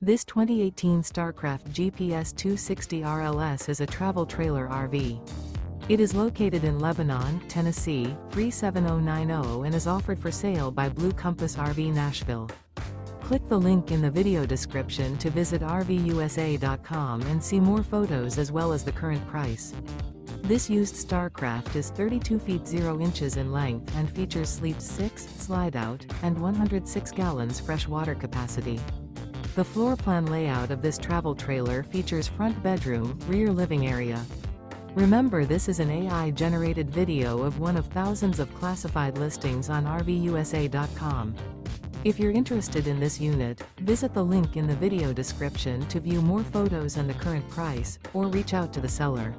This 2018 Starcraft GPS 260 RLS is a travel trailer RV. It is located in Lebanon, Tennessee, 37090 and is offered for sale by Blue Compass RV Nashville. Click the link in the video description to visit RVUSA.com and see more photos as well as the current price. This used Starcraft is 32 feet 0 inches in length and features sleep 6, Slideout, and 106 gallons fresh water capacity. The floor plan layout of this travel trailer features front bedroom, rear living area. Remember, this is an AI-generated video of one of thousands of classified listings on RVUSA.com. If you're interested in this unit, visit the link in the video description to view more photos and the current price, or reach out to the seller.